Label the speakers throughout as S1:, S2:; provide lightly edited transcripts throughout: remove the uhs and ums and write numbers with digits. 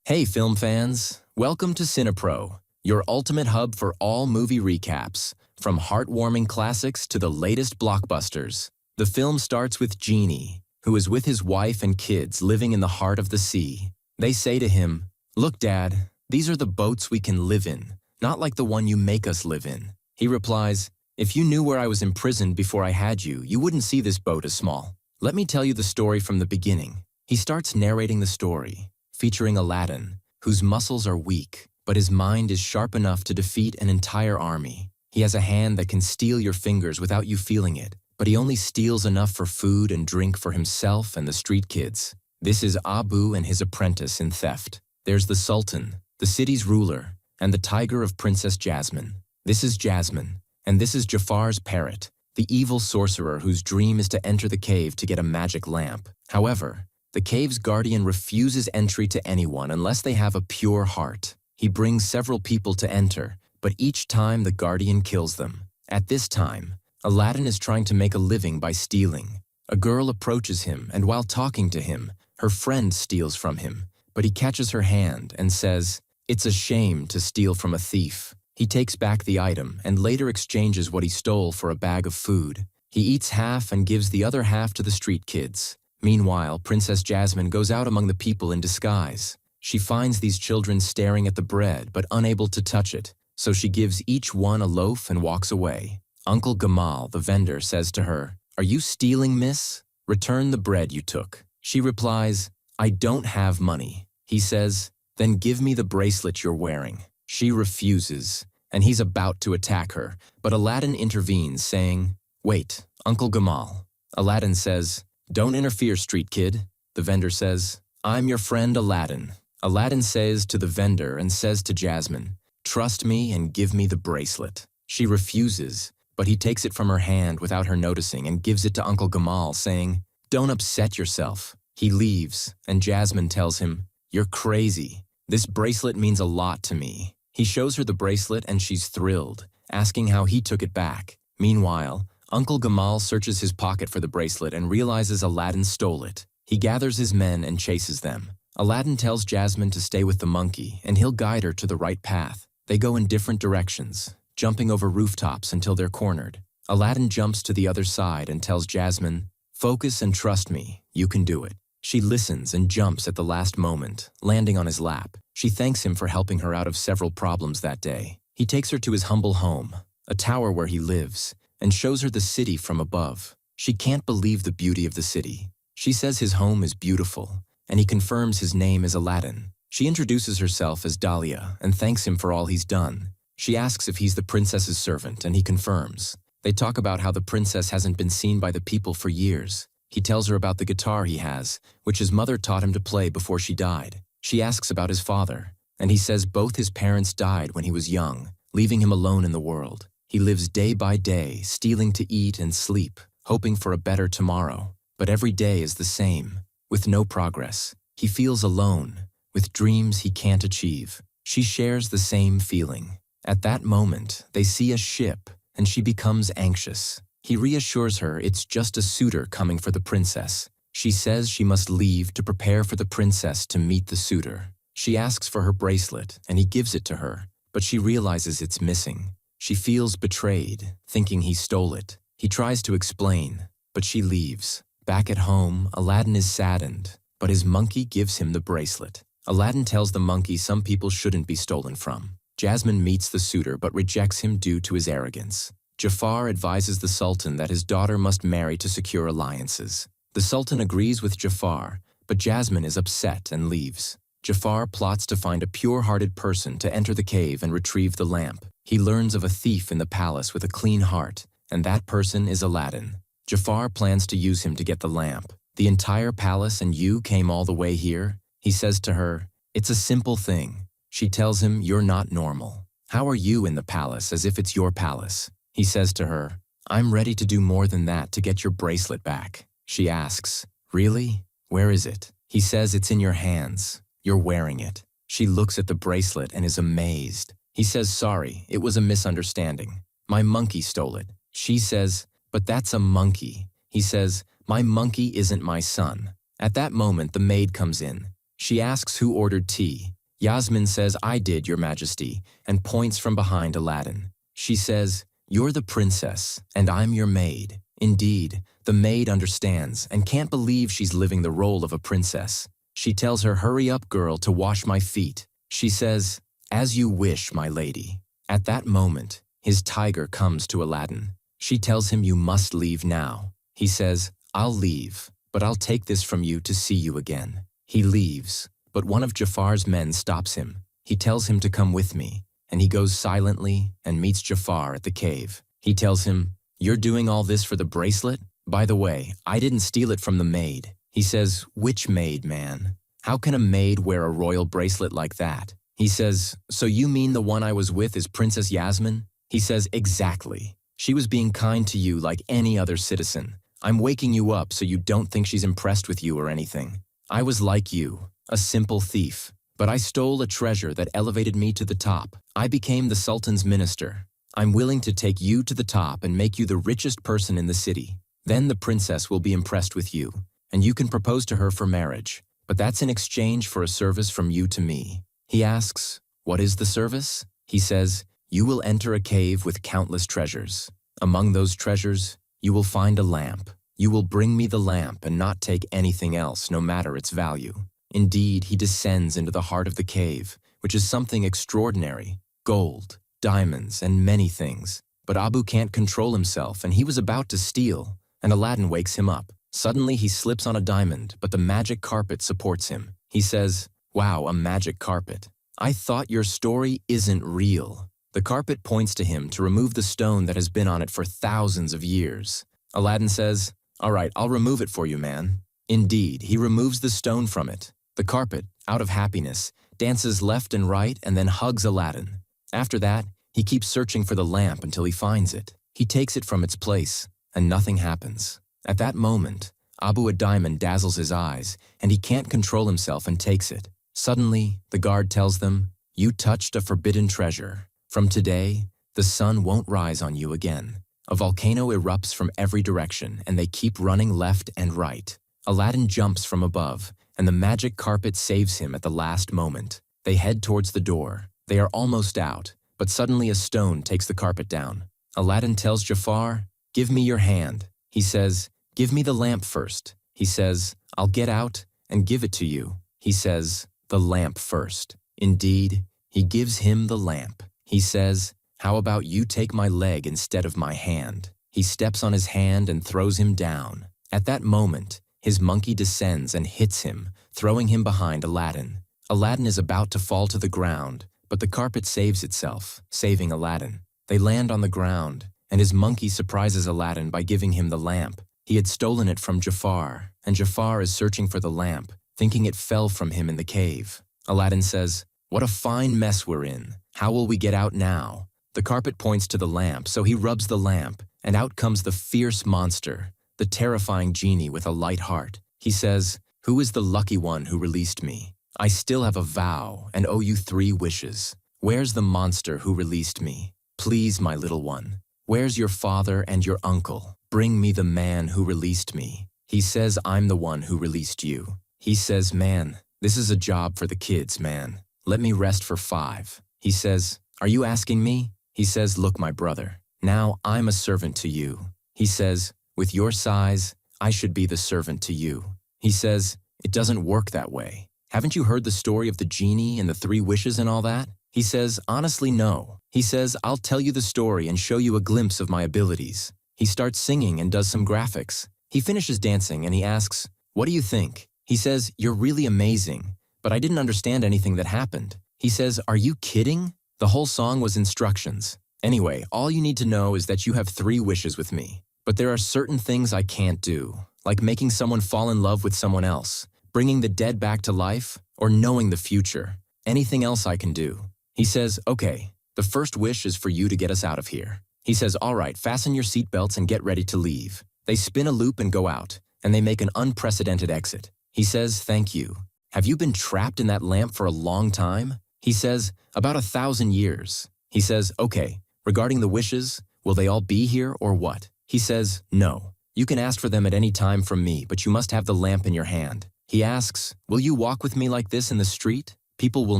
S1: Hey film fans, welcome to Cinepro, your ultimate hub for all movie recaps, from heartwarming classics to the latest blockbusters. The film starts with Genie, who is with his wife and kids living in the heart of the sea. They say to him, "Look, Dad, these are the boats we can live in, not like the one you make us live in." He replies, "If you knew where I was imprisoned before I had you, you wouldn't see this boat as small. Let me tell you the story from the beginning." He starts narrating the story, featuring Aladdin, whose muscles are weak, but his mind is sharp enough to defeat an entire army. He has a hand that can steal your fingers without you feeling it, but he only steals enough for food and drink for himself and the street kids. This is Abu and his apprentice in theft. There's the Sultan, the city's ruler, and the tiger of Princess Jasmine. This is Jasmine, and this is Jafar's parrot, the evil sorcerer whose dream is to enter the cave to get a magic lamp. However, the cave's guardian refuses entry to anyone unless they have a pure heart. He brings several people to enter, but each time the guardian kills them. At this time, Aladdin is trying to make a living by stealing. A girl approaches him, and while talking to him, her friend steals from him, but he catches her hand and says, "It's a shame to steal from a thief." He takes back the item and later exchanges what he stole for a bag of food. He eats half and gives the other half to the street kids. Meanwhile, Princess Jasmine goes out among the people in disguise. She finds these children staring at the bread but unable to touch it, so she gives each one a loaf and walks away. Uncle Gamal, the vendor, says to her, "Are you stealing, miss? Return the bread you took." She replies, "I don't have money." He says, "Then give me the bracelet you're wearing." She refuses, and he's about to attack her, but Aladdin intervenes, saying, "Wait, Uncle Gamal." Aladdin says, "Don't interfere, street kid." The vendor says, "I'm your friend Aladdin." Aladdin says to the vendor and says to Jasmine, "Trust me and give me the bracelet." She refuses, but he takes it from her hand without her noticing and gives it to Uncle Gamal, saying, "Don't upset yourself." He leaves, and Jasmine tells him, "You're crazy. This bracelet means a lot to me." He shows her the bracelet and she's thrilled, asking how he took it back. Meanwhile, Uncle Gamal searches his pocket for the bracelet and realizes Aladdin stole it. He gathers his men and chases them. Aladdin tells Jasmine to stay with the monkey and he'll guide her to the right path. They go in different directions, jumping over rooftops until they're cornered. Aladdin jumps to the other side and tells Jasmine, "Focus and trust me, you can do it." She listens and jumps at the last moment, landing on his lap. She thanks him for helping her out of several problems that day. He takes her to his humble home, a tower where he lives, and shows her the city from above. She can't believe the beauty of the city. She says his home is beautiful, and he confirms his name is Aladdin. She introduces herself as Dahlia and thanks him for all he's done. She asks if he's the princess's servant, and he confirms. They talk about how the princess hasn't been seen by the people for years. He tells her about the guitar he has, which his mother taught him to play before she died. She asks about his father, and he says both his parents died when he was young, leaving him alone in the world. He lives day by day, stealing to eat and sleep, hoping for a better tomorrow. But every day is the same, with no progress. He feels alone, with dreams he can't achieve. She shares the same feeling. At that moment, they see a ship, and she becomes anxious. He reassures her it's just a suitor coming for the princess. She says she must leave to prepare for the princess to meet the suitor. She asks for her bracelet, and he gives it to her, but she realizes it's missing. She feels betrayed, thinking he stole it. He tries to explain, but she leaves. Back at home, Aladdin is saddened, but his monkey gives him the bracelet. Aladdin tells the monkey some people shouldn't be stolen from. Jasmine meets the suitor but rejects him due to his arrogance. Jafar advises the Sultan that his daughter must marry to secure alliances. The Sultan agrees with Jafar, but Jasmine is upset and leaves. Jafar plots to find a pure-hearted person to enter the cave and retrieve the lamp. He learns of a thief in the palace with a clean heart, and that person is Aladdin. Jafar plans to use him to get the lamp. "The entire palace and you came all the way here?" He says to her, "It's a simple thing." She tells him, "You're not normal. How are you in the palace as if it's your palace?" He says to her, "I'm ready to do more than that to get your bracelet back." She asks, "Really? Where is it?" He says, "It's in your hands. You're wearing it." She looks at the bracelet and is amazed. He says, "Sorry, it was a misunderstanding. My monkey stole it." She says, "But that's a monkey." He says, "My monkey isn't my son." At that moment, the maid comes in. She asks who ordered tea. Yasmin says, "I did, Your Majesty," and points from behind Aladdin. She says, "You're the princess, and I'm your maid." Indeed, the maid understands and can't believe she's living the role of a princess. She tells her, "Hurry up, girl, to wash my feet." She says, "As you wish, my lady." At that moment, his tiger comes to Aladdin. She tells him, "You must leave now." He says, "I'll leave, but I'll take this from you to see you again." He leaves, but one of Jafar's men stops him. He tells him to come with me, and he goes silently and meets Jafar at the cave. He tells him, "You're doing all this for the bracelet? By the way, I didn't steal it from the maid." He says, "Which maid, man? How can a maid wear a royal bracelet like that?" He says, "So you mean the one I was with is Princess Yasmin?" He says, "Exactly. She was being kind to you like any other citizen. I'm waking you up so you don't think she's impressed with you or anything. I was like you, a simple thief, but I stole a treasure that elevated me to the top. I became the Sultan's minister. I'm willing to take you to the top and make you the richest person in the city. Then the princess will be impressed with you, and you can propose to her for marriage. But that's in exchange for a service from you to me." He asks, "What is the service?" He says, "You will enter a cave with countless treasures. Among those treasures, you will find a lamp. You will bring me the lamp and not take anything else, no matter its value." Indeed, he descends into the heart of the cave, which is something extraordinary: gold, diamonds, and many things. But Abu can't control himself, and he was about to steal, and Aladdin wakes him up. Suddenly, he slips on a diamond, but the magic carpet supports him. He says, "Wow, a magic carpet. I thought your story isn't real." The carpet points to him to remove the stone that has been on it for thousands of years. Aladdin says, "All right, I'll remove it for you, man." Indeed, he removes the stone from it. The carpet, out of happiness, dances left and right and then hugs Aladdin. After that, he keeps searching for the lamp until he finds it. He takes it from its place, and nothing happens. At that moment, Abu Diamond dazzles his eyes, and he can't control himself and takes it. Suddenly, the guard tells them, "You touched a forbidden treasure. From today, the sun won't rise on you again." A volcano erupts from every direction, and they keep running left and right. Aladdin jumps from above, and the magic carpet saves him at the last moment. They head towards the door. They are almost out, but suddenly a stone takes the carpet down. Aladdin tells Jafar, "Give me your hand." He says, "Give me the lamp first." He says, "I'll get out and give it to you." He says, "The lamp first." Indeed, he gives him the lamp. He says, "How about you take my leg instead of my hand?" He steps on his hand and throws him down. At that moment, his monkey descends and hits him, throwing him behind Aladdin. Aladdin is about to fall to the ground, but the carpet saves itself, saving Aladdin. They land on the ground, and his monkey surprises Aladdin by giving him the lamp. He had stolen it from Jafar, and Jafar is searching for the lamp, thinking it fell from him in the cave. Aladdin says, "What a fine mess we're in. How will we get out now?" The carpet points to the lamp, so he rubs the lamp, and out comes the fierce monster, the terrifying genie with a light heart. He says, "Who is the lucky one who released me? I still have a vow and owe you 3 wishes. Where's the monster who released me? Please, my little one. Where's your father and your uncle? Bring me the man who released me." He says, "I'm the one who released you." He says, "Man, this is a job for the kids, man. Let me rest for 5. He says, "Are you asking me?" He says, "Look, my brother, now I'm a servant to you." He says, "With your size, I should be the servant to you." He says, "It doesn't work that way. Haven't you heard the story of the genie and the 3 wishes and all that?" He says, "Honestly, no." He says, "I'll tell you the story and show you a glimpse of my abilities." He starts singing and does some graphics. He finishes dancing and he asks, "What do you think?" He says, "You're really amazing, but I didn't understand anything that happened." He says, "Are you kidding? The whole song was instructions. Anyway, all you need to know is that you have 3 wishes with me. But there are certain things I can't do, like making someone fall in love with someone else, bringing the dead back to life, or knowing the future. Anything else I can do." He says, "Okay, the first wish is for you to get us out of here." He says, "All right, fasten your seatbelts and get ready to leave." They spin a loop and go out, and they make an unprecedented exit. He says, "Thank you. Have you been trapped in that lamp for a long time?" He says, "About 1,000 years." He says, "Okay, regarding the wishes, will they all be here or what?" He says, "No. You can ask for them at any time from me, but you must have the lamp in your hand." He asks, will you walk with me like this in the street? People will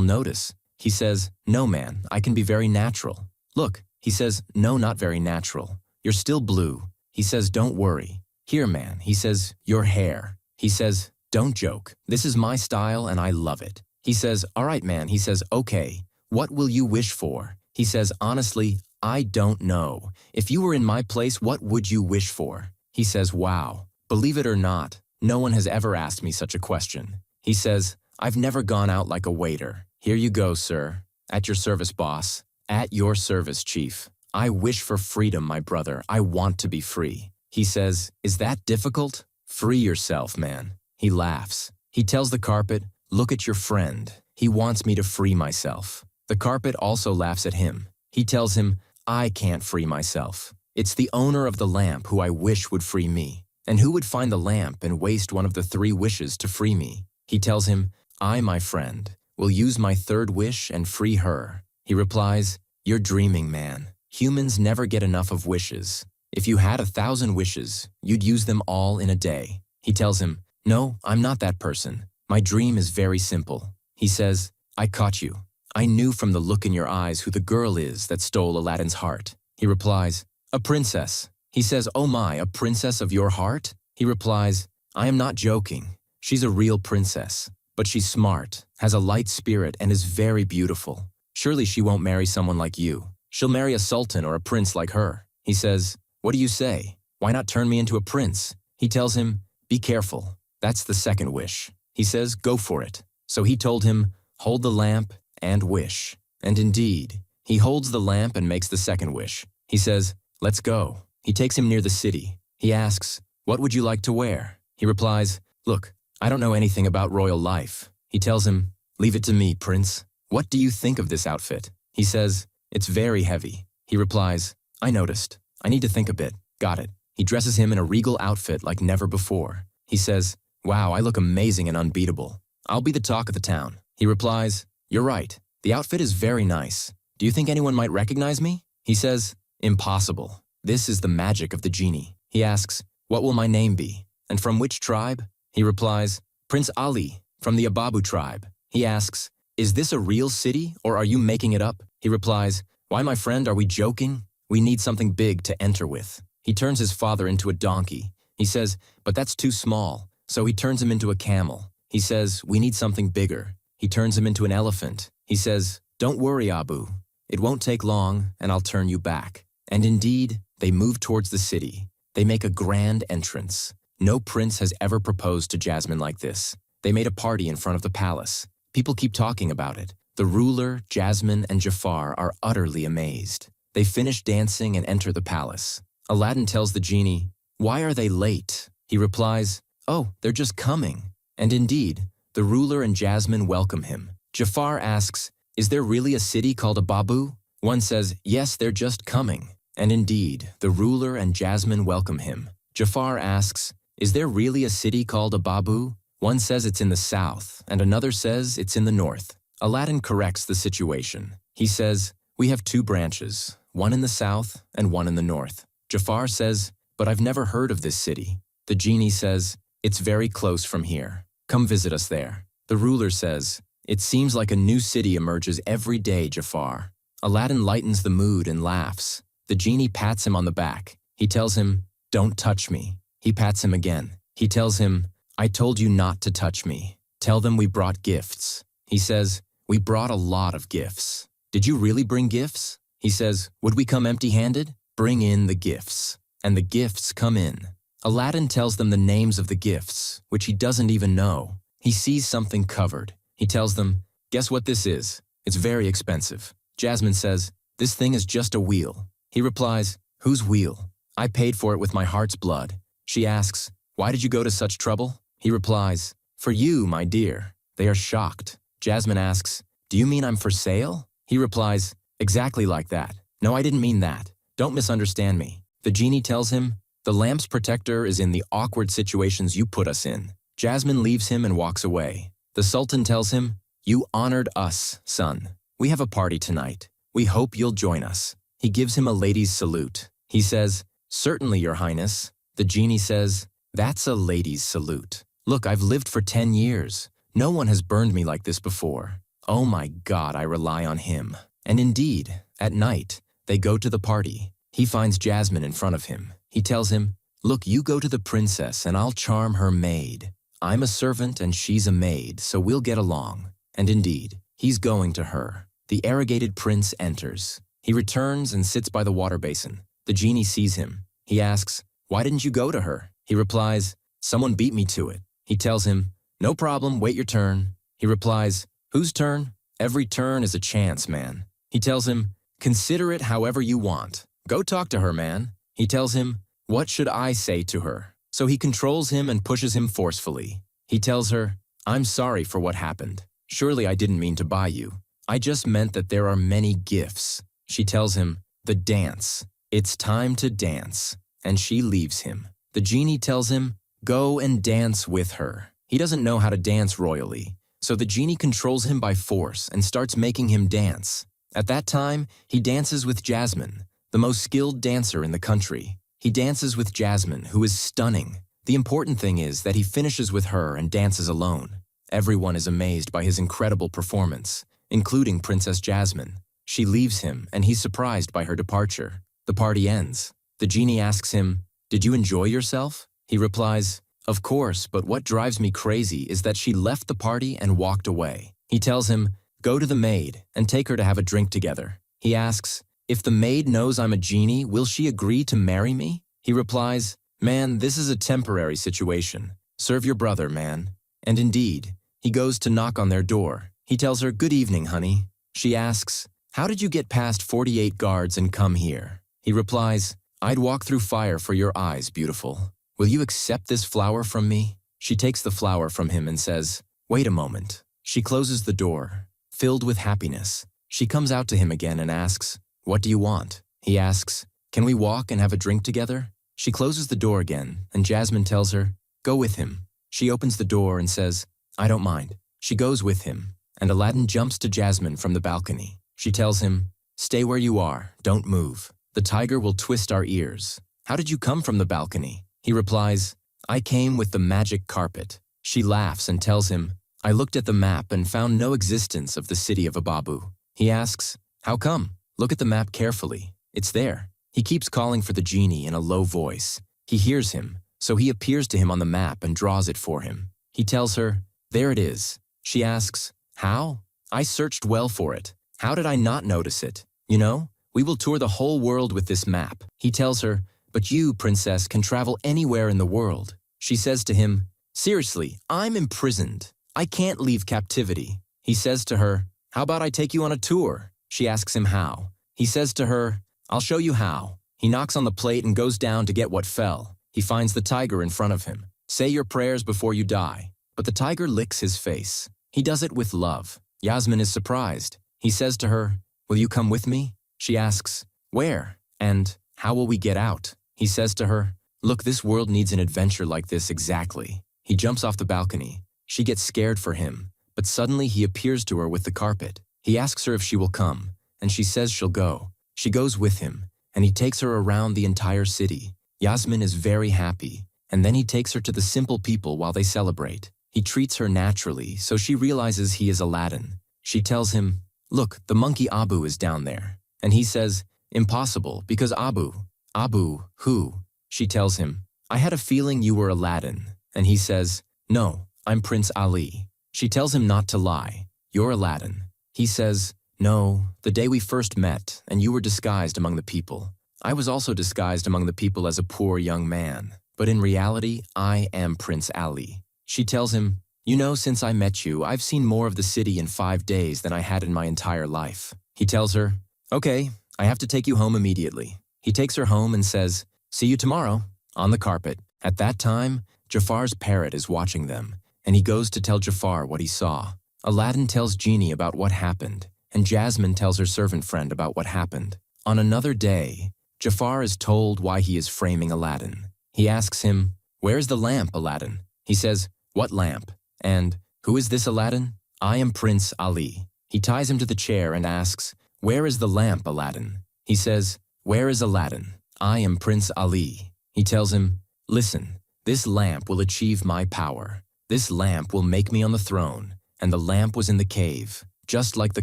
S1: notice. He says, no man, I can be very natural. Look, he says, no, not very natural. You're still blue. He says, don't worry. Here, man, he says, your hair. He says, don't joke. This is my style and I love it. He says, all right, man. He says, okay, what will you wish for? He says, honestly, I don't know. If you were in my place, what would you wish for? He says, wow, believe it or not, no one has ever asked me such a question. He says, I've never gone out like a waiter. Here you go, sir. At your service, boss. At your service, chief. I wish for freedom, my brother. I want to be free. He says, is that difficult? Free yourself, man. He laughs. He tells the carpet, look at your friend. He wants me to free myself. The carpet also laughs at him. He tells him, I can't free myself. It's the owner of the lamp who I wish would free me. And who would find the lamp and waste one of the 3 wishes to free me? He tells him, I, my friend, will use my 3rd wish and free her. He replies, you're dreaming, man. Humans never get enough of wishes. If you had 1,000 wishes, you'd use them all in a day. He tells him, no, I'm not that person. My dream is very simple. He says, I caught you. I knew from the look in your eyes who the girl is that stole Aladdin's heart. He replies, a princess. He says, oh my, a princess of your heart? He replies, I am not joking. She's a real princess, but she's smart, has a light spirit, and is very beautiful. Surely she won't marry someone like you. She'll marry a sultan or a prince like her. He says, what do you say? Why not turn me into a prince? He tells him, be careful. That's the 2nd wish. He says, go for it. So he told him, hold the lamp and wish. And indeed, he holds the lamp and makes the 2nd wish. He says, let's go. He takes him near the city. He asks, what would you like to wear? He replies, look, I don't know anything about royal life. He tells him, leave it to me, prince. What do you think of this outfit? He says, it's very heavy. He replies, I noticed. I need to think a bit. Got it. He dresses him in a regal outfit like never before. He says, wow, I look amazing and unbeatable. I'll be the talk of the town. He replies, you're right. The outfit is very nice. Do you think anyone might recognize me? He says, impossible. This is the magic of the genie. He asks, what will my name be? And from which tribe? He replies, Prince Ali, from the Ababu tribe. He asks, is this a real city or are you making it up? He replies, why, my friend, are we joking? We need something big to enter with. He turns his father into a donkey. He says, but that's too small. So he turns him into a camel. He says, we need something bigger. He turns him into an elephant. He says, don't worry, Abu. It won't take long and I'll turn you back. And indeed, they move towards the city. They make a grand entrance. No prince has ever proposed to Jasmine like this. They made a party in front of the palace. People keep talking about it. The ruler, Jasmine, and Jafar are utterly amazed. They finish dancing and enter the palace. Aladdin tells the genie, why are they late? He replies, oh, they're just coming. And indeed, the ruler and Jasmine welcome him. Jafar asks, is there really a city called Ababu? One says, yes, they're just coming. And indeed, the ruler and Jasmine welcome him. Jafar asks, is there really a city called Ababu? One says it's in the south, and another says it's in the north. Aladdin corrects the situation. He says, we have 2 branches, one in the south and one in the north. Jafar says, but I've never heard of this city. The genie says, it's very close from here. Come visit us there. The ruler says, it seems like a new city emerges every day, Jafar. Aladdin lightens the mood and laughs. The genie pats him on the back. He tells him, don't touch me. He pats him again. He tells him, I told you not to touch me. Tell them we brought gifts. He says, we brought a lot of gifts. Did you really bring gifts? He says, would we come empty-handed? Bring in the gifts. And the gifts come in. Aladdin tells them the names of the gifts, which he doesn't even know. He sees something covered. He tells them, guess what this is? It's very expensive. Jasmine says, this thing is just a wheel. He replies, whose wheel? I paid for it with my heart's blood. She asks, why did you go to such trouble? He replies, for you, my dear. They are shocked. Jasmine asks, do you mean I'm for sale? He replies, exactly like that. No, I didn't mean that. Don't misunderstand me. The genie tells him, the lamp's protector is in the awkward situations you put us in. Jasmine leaves him and walks away. The Sultan tells him, you honored us, son. We have a party tonight. We hope you'll join us. He gives him a lady's salute. He says, certainly, Your Highness. The genie says, that's a lady's salute. Look, I've lived for 10 years. No one has burned me like this before. Oh my God, I rely on him. And indeed, at night, they go to the party. He finds Jasmine in front of him. He tells him, look, you go to the princess and I'll charm her maid. I'm a servant and she's a maid, so we'll get along. And indeed, he's going to her. The arrogated prince enters. He returns and sits by the water basin. The genie sees him. He asks, why didn't you go to her? He replies, someone beat me to it. He tells him, no problem, wait your turn. He replies, whose turn? Every turn is a chance, man. He tells him, consider it however you want. Go talk to her, man. He tells him, what should I say to her? So he controls him and pushes him forcefully. He tells her, I'm sorry for what happened. Surely I didn't mean to buy you. I just meant that there are many gifts. She tells him, the dance. It's time to dance. And she leaves him. The genie tells him, go and dance with her. He doesn't know how to dance royally, so the genie controls him by force and starts making him dance. At that time, he dances with Jasmine, the most skilled dancer in the country. He dances with Jasmine, who is stunning. The important thing is that he finishes with her and dances alone. Everyone is amazed by his incredible performance, including Princess Jasmine. She leaves him, and he's surprised by her departure. The party ends. The genie asks him, did you enjoy yourself? He replies, of course, but what drives me crazy is that she left the party and walked away. He tells him, go to the maid and take her to have a drink together. He asks, if the maid knows I'm a genie, will she agree to marry me? He replies, man, this is a temporary situation. Serve your brother, man. And indeed, he goes to knock on their door. He tells her, good evening, honey. She asks, how did you get past 48 guards and come here? He replies, I'd walk through fire for your eyes, beautiful. Will you accept this flower from me? She takes the flower from him and says, wait a moment. She closes the door, filled with happiness. She comes out to him again and asks, what do you want? He asks, can we walk and have a drink together? She closes the door again, and Jasmine tells her, go with him. She opens the door and says, I don't mind. She goes with him, and Aladdin jumps to Jasmine from the balcony. She tells him, stay where you are, don't move. The tiger will twist our ears. How did you come from the balcony? He replies, I came with the magic carpet. She laughs and tells him, I looked at the map and found no existence of the city of Ababu. He asks, how come? Look at the map carefully. It's there. He keeps calling for the genie in a low voice. He hears him, so he appears to him on the map and draws it for him. He tells her, there it is. She asks, how? I searched well for it. How did I not notice it? You know, we will tour the whole world with this map. He tells her, but you, princess, can travel anywhere in the world. She says to him, seriously, I'm imprisoned. I can't leave captivity. He says to her, how about I take you on a tour? She asks him how. He says to her, I'll show you how. He knocks on the plate and goes down to get what fell. He finds the tiger in front of him. Say your prayers before you die. But the tiger licks his face. He does it with love. Yasmin is surprised. He says to her, will you come with me? She asks, where? And how will we get out? He says to her, look, this world needs an adventure like this exactly. He jumps off the balcony. She gets scared for him, but suddenly he appears to her with the carpet. He asks her if she will come, and she says she'll go. She goes with him, and he takes her around the entire city. Yasmin is very happy, and then he takes her to the simple people while they celebrate. He treats her naturally, so she realizes he is Aladdin. She tells him, look, the monkey Abu is down there. And he says, impossible, because Abu, who? She tells him, I had a feeling you were Aladdin. And he says, no, I'm Prince Ali. She tells him not to lie. You're Aladdin. He says, no, the day we first met, and you were disguised among the people. I was also disguised among the people as a poor young man. But in reality, I am Prince Ali. She tells him, you know, since I met you, I've seen more of the city in 5 days than I had in my entire life. He tells her, okay, I have to take you home immediately. He takes her home and says, see you tomorrow, on the carpet. At that time, Jafar's parrot is watching them, and he goes to tell Jafar what he saw. Aladdin tells Genie about what happened, and Jasmine tells her servant friend about what happened. On another day, Jafar is told why he is framing Aladdin. He asks him, where's the lamp, Aladdin? He says, what lamp? And, who is this, Aladdin? I am Prince Ali. He ties him to the chair and asks, where is the lamp, Aladdin? He says, where is Aladdin? I am Prince Ali. He tells him, listen, this lamp will achieve my power. "This lamp will make me on the throne," and the lamp was in the cave, just like the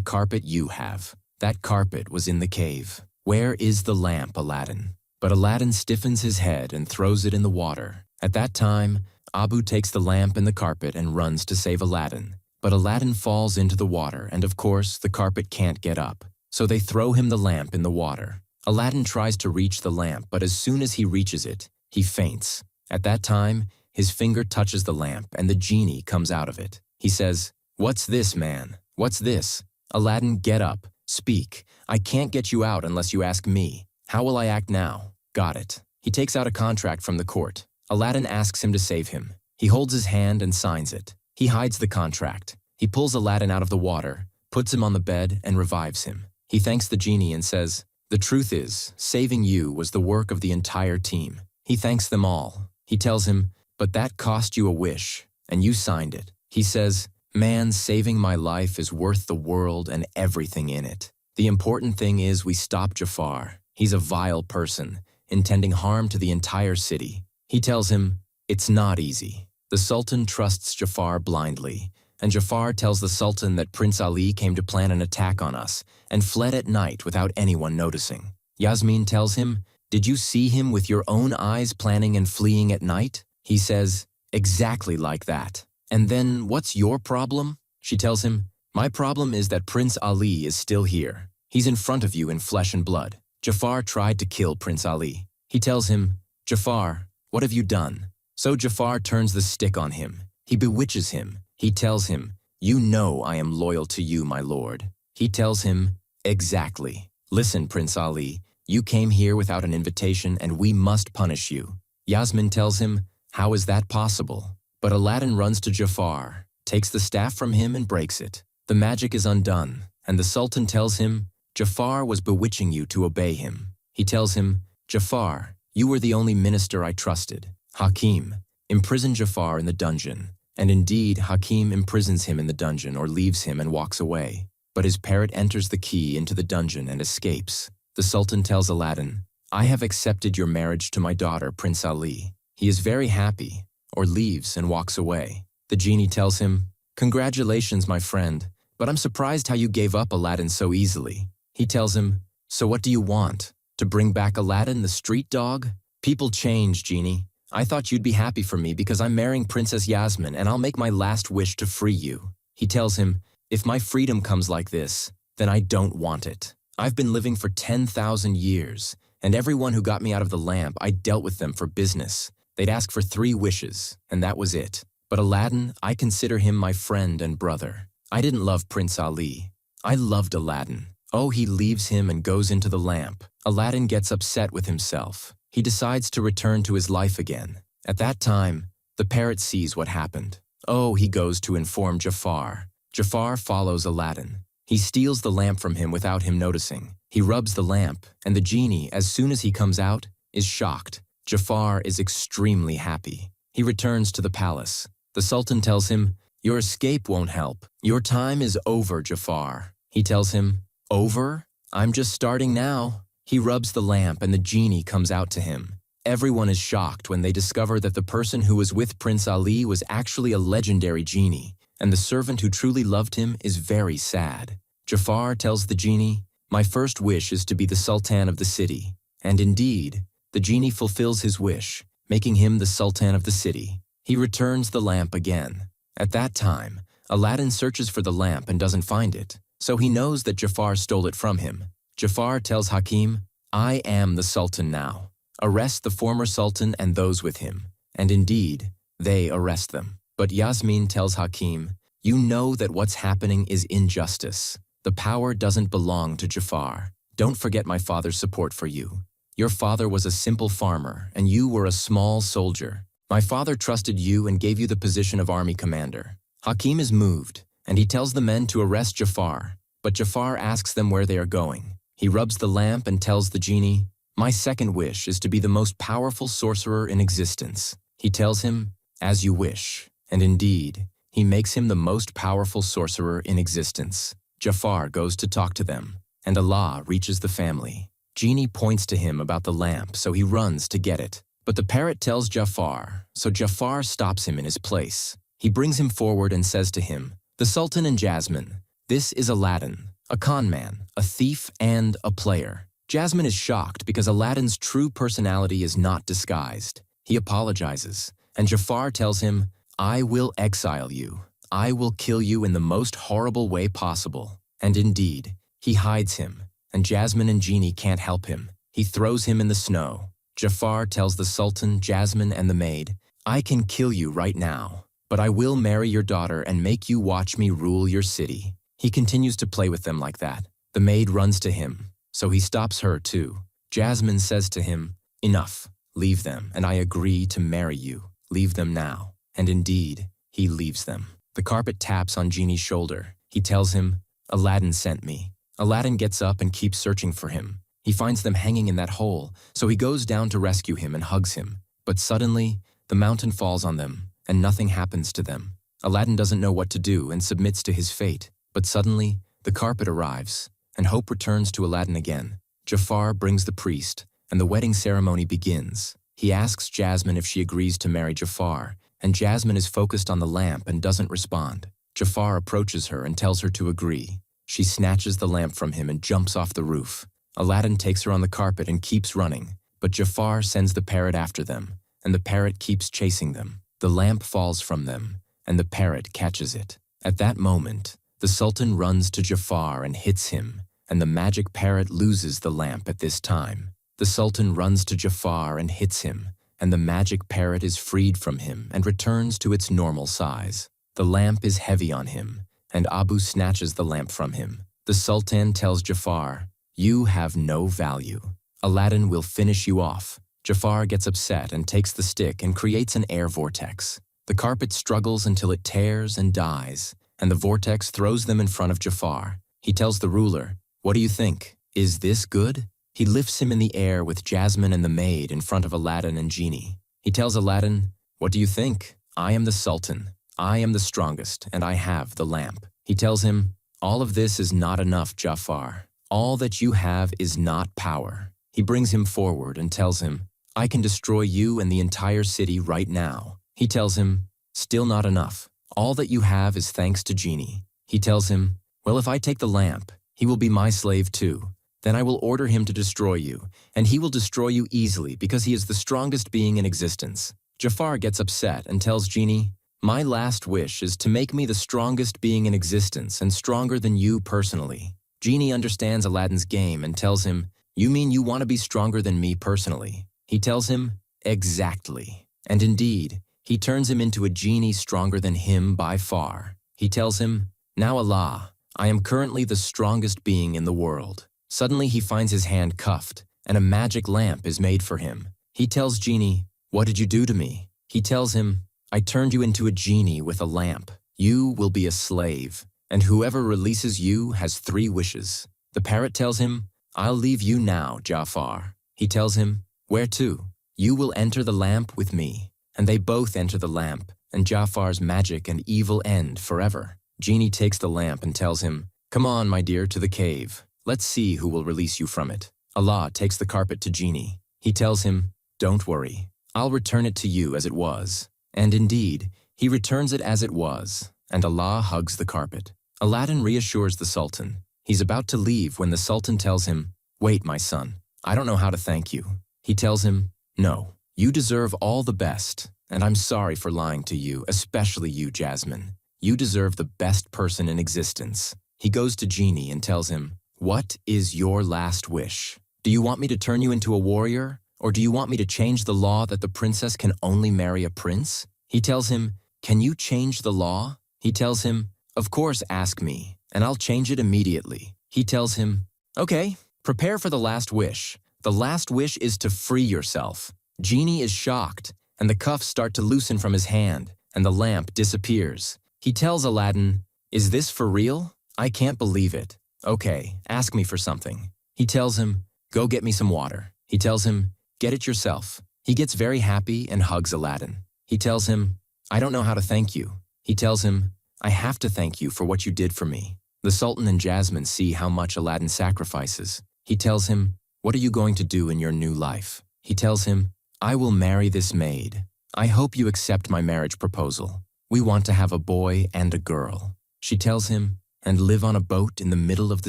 S1: carpet you have. That carpet was in the cave. "Where is the lamp, Aladdin?" But Aladdin stiffens his head and throws it in the water. At that time, Abu takes the lamp and the carpet and runs to save Aladdin. But Aladdin falls into the water, and of course, the carpet can't get up. So they throw him the lamp in the water. Aladdin tries to reach the lamp, but as soon as he reaches it, he faints. At that time, his finger touches the lamp and the genie comes out of it. He says, "What's this, man? What's this?" "Aladdin, get up. Speak. I can't get you out unless you ask me. How will I act now?" "Got it." He takes out a contract from the court. Aladdin asks him to save him. He holds his hand and signs it. He hides the contract. He pulls Aladdin out of the water, puts him on the bed, and revives him. He thanks the genie and says, "The truth is, saving you was the work of the entire team." He thanks them all. He tells him, "But that cost you a wish, and you signed it." He says, "Man, saving my life is worth the world and everything in it. The important thing is we stop Jafar. He's a vile person, intending harm to the entire city." He tells him, "It's not easy." The Sultan trusts Jafar blindly, and Jafar tells the Sultan that Prince Ali came to plan an attack on us and fled at night without anyone noticing. Yasmin tells him, "Did you see him with your own eyes planning and fleeing at night?" He says, "Exactly like that." "And then what's your problem?" She tells him, "My problem is that Prince Ali is still here. He's in front of you in flesh and blood. Jafar tried to kill Prince Ali." He tells him, "Jafar, what have you done?" So Jafar turns the stick on him. He bewitches him. He tells him, "You know I am loyal to you, my lord." He tells him, "Exactly. Listen, Prince Ali, you came here without an invitation and we must punish you." Yasmin tells him, "How is that possible?" But Aladdin runs to Jafar, takes the staff from him and breaks it. The magic is undone, and the Sultan tells him, "Jafar was bewitching you to obey him." He tells him, "Jafar, you were the only minister I trusted." Hakim, imprison Jafar in the dungeon. And indeed, Hakim imprisons him in the dungeon or leaves him and walks away. But his parrot enters the key into the dungeon and escapes. The Sultan tells Aladdin, "I have accepted your marriage to my daughter, Prince Ali." He is very happy, or leaves and walks away. The genie tells him, "Congratulations, my friend, but I'm surprised how you gave up Aladdin so easily." He tells him, "So what do you want? To bring back Aladdin, the street dog?" "People change, genie. I thought you'd be happy for me because I'm marrying Princess Yasmin and I'll make my last wish to free you." He tells him, "If my freedom comes like this, then I don't want it. I've been living for 10,000 years, and everyone who got me out of the lamp, I dealt with them for business. They'd ask for 3 wishes, and that was it. But Aladdin, I consider him my friend and brother. I didn't love Prince Ali. I loved Aladdin. Oh, he leaves him and goes into the lamp. Aladdin gets upset with himself. He decides to return to his life again. At that time, the parrot sees what happened. Oh, he goes to inform Jafar. Jafar follows Aladdin. He steals the lamp from him without him noticing. He rubs the lamp, and the genie, as soon as he comes out, is shocked. Jafar is extremely happy. He returns to the palace. The Sultan tells him, "Your escape won't help. Your time is over, Jafar." He tells him, "Over? I'm just starting now." He rubs the lamp and the genie comes out to him. Everyone is shocked when they discover that the person who was with Prince Ali was actually a legendary genie, and the servant who truly loved him is very sad. Jafar tells the genie, "My first wish is to be the Sultan of the city." And indeed, the genie fulfills his wish, making him the Sultan of the city. He returns the lamp again. At that time, Aladdin searches for the lamp and doesn't find it, so he knows that Jafar stole it from him. Jafar tells Hakim, "I am the Sultan now. Arrest the former Sultan and those with him." And indeed, they arrest them. But Yasmin tells Hakim, "You know that what's happening is injustice. The power doesn't belong to Jafar. Don't forget my father's support for you. Your father was a simple farmer, and you were a small soldier. My father trusted you and gave you the position of army commander." Hakim is moved, and he tells the men to arrest Jafar, but Jafar asks them where they are going. He rubs the lamp and tells the genie, "My second wish is to be the most powerful sorcerer in existence." He tells him, "As you wish." And indeed, he makes him the most powerful sorcerer in existence. Jafar goes to talk to them, and Allah reaches the family. Genie points to him about the lamp, so he runs to get it. But the parrot tells Jafar, so Jafar stops him in his place. He brings him forward and says to him, "The Sultan and Jasmine, this is Aladdin, a con man, a thief, and a player." Jasmine is shocked because Aladdin's true personality is not disguised. He apologizes, and Jafar tells him, "I will exile you. I will kill you in the most horrible way possible." And indeed, he hides him, and Jasmine and Genie can't help him. He throws him in the snow. Jafar tells the Sultan, Jasmine, and the maid, "I can kill you right now, but I will marry your daughter and make you watch me rule your city." He continues to play with them like that. The maid runs to him, so he stops her too. Jasmine says to him, "Enough, leave them, and I agree to marry you. Leave them now." And indeed, he leaves them. The carpet taps on Genie's shoulder. He tells him, "Aladdin sent me." Aladdin gets up and keeps searching for him. He finds them hanging in that hole, so he goes down to rescue him and hugs him. But suddenly, the mountain falls on them, and nothing happens to them. Aladdin doesn't know what to do and submits to his fate. But suddenly, the carpet arrives, and hope returns to Aladdin again. Jafar brings the priest, and the wedding ceremony begins. He asks Jasmine if she agrees to marry Jafar, and Jasmine is focused on the lamp and doesn't respond. Jafar approaches her and tells her to agree. She snatches the lamp from him and jumps off the roof. Aladdin takes her on the carpet and keeps running, but Jafar sends the parrot after them, and the parrot keeps chasing them. The lamp falls from them, and the parrot catches it. At that moment, the Sultan runs to Jafar and hits him, and the magic parrot loses the lamp at this time. The Sultan runs to Jafar and hits him, and the magic parrot is freed from him and returns to its normal size. The lamp is heavy on him, and Abu snatches the lamp from him. The Sultan tells Jafar, "You have no value. Aladdin will finish you off." Jafar gets upset and takes the stick and creates an air vortex. The carpet struggles until it tears and dies, and the vortex throws them in front of Jafar. He tells the ruler, "What do you think? Is this good?" He lifts him in the air with Jasmine and the maid in front of Aladdin and Genie. He tells Aladdin, "What do you think? I am the Sultan. I am the strongest, and I have the lamp." He tells him, "All of this is not enough, Jafar. All that you have is not power." He brings him forward and tells him, "I can destroy you and the entire city right now." He tells him, "Still not enough. All that you have is thanks to Genie." He tells him, "Well, if I take the lamp, he will be my slave too. Then I will order him to destroy you, and he will destroy you easily because he is the strongest being in existence." Jafar gets upset and tells Genie, "My last wish is to make me the strongest being in existence and stronger than you personally." Genie understands Aladdin's game and tells him, "You mean you want to be stronger than me personally?" He tells him, "Exactly." And indeed, he turns him into a genie stronger than him by far. He tells him, "Now Allah, I am currently the strongest being in the world." Suddenly he finds his hand cuffed, and a magic lamp is made for him. He tells Genie, "What did you do to me?" He tells him, "I turned you into a genie with a lamp. You will be a slave, and whoever releases you has 3 wishes." The parrot tells him, "I'll leave you now, Jafar." He tells him, "Where to?" "You will enter the lamp with me." And they both enter the lamp, and Jafar's magic and evil end forever. Genie takes the lamp and tells him, "Come on, my dear, to the cave. Let's see who will release you from it." Allah takes the carpet to Genie. He tells him, "Don't worry. I'll return it to you as it was." And indeed, he returns it as it was, and Allah hugs the carpet. Aladdin reassures the Sultan. He's about to leave when the Sultan tells him, "Wait, my son. I don't know how to thank you." He tells him, "No, you deserve all the best, and I'm sorry for lying to you, especially you, Jasmine. You deserve the best person in existence." He goes to Genie and tells him, "What is your last wish? Do you want me to turn you into a warrior, or do you want me to change the law that the princess can only marry a prince?" He tells him, "Can you change the law?" He tells him, "Of course, ask me, and I'll change it immediately." He tells him, "Okay, prepare for the last wish. The last wish is to free yourself." Genie is shocked, and the cuffs start to loosen from his hand, and the lamp disappears. He tells Aladdin, "Is this for real? I can't believe it. Okay, ask me for something." He tells him, "Go get me some water." He tells him, "Get it yourself." He gets very happy and hugs Aladdin. He tells him, "I don't know how to thank you." He tells him, "I have to thank you for what you did for me." The Sultan and Jasmine see how much Aladdin sacrifices. He tells him, "What are you going to do in your new life?" He tells him, "I will marry this maid. I hope you accept my marriage proposal." We want to have a boy and a girl. She tells him, and live on a boat in the middle of the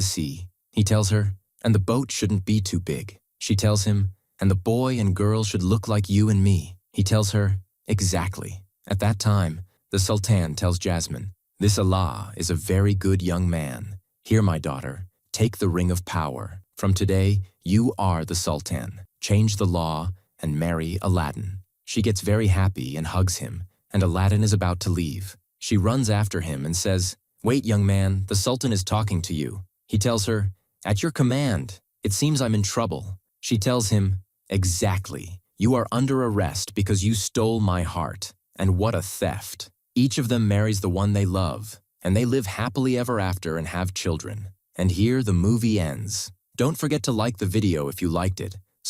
S1: sea. He tells her, and the boat shouldn't be too big. She tells him, and the boy and girl should look like you and me. He tells her, exactly. At that time, the Sultan tells Jasmine, this Allah is a very good young man. Here, my daughter, take the ring of power. From today, you are the Sultan. Change the law and marry Aladdin. She gets very happy and hugs him, and Aladdin is about to leave. She runs after him and says, wait, young man, the Sultan is talking to you. He tells her, at your command. It seems I'm in trouble. She tells him, exactly. You are under arrest because you stole my heart. And what a theft. Each of them marries the one they love, and they live happily ever after and have children. And here the movie ends. Don't forget to like the video if you liked it,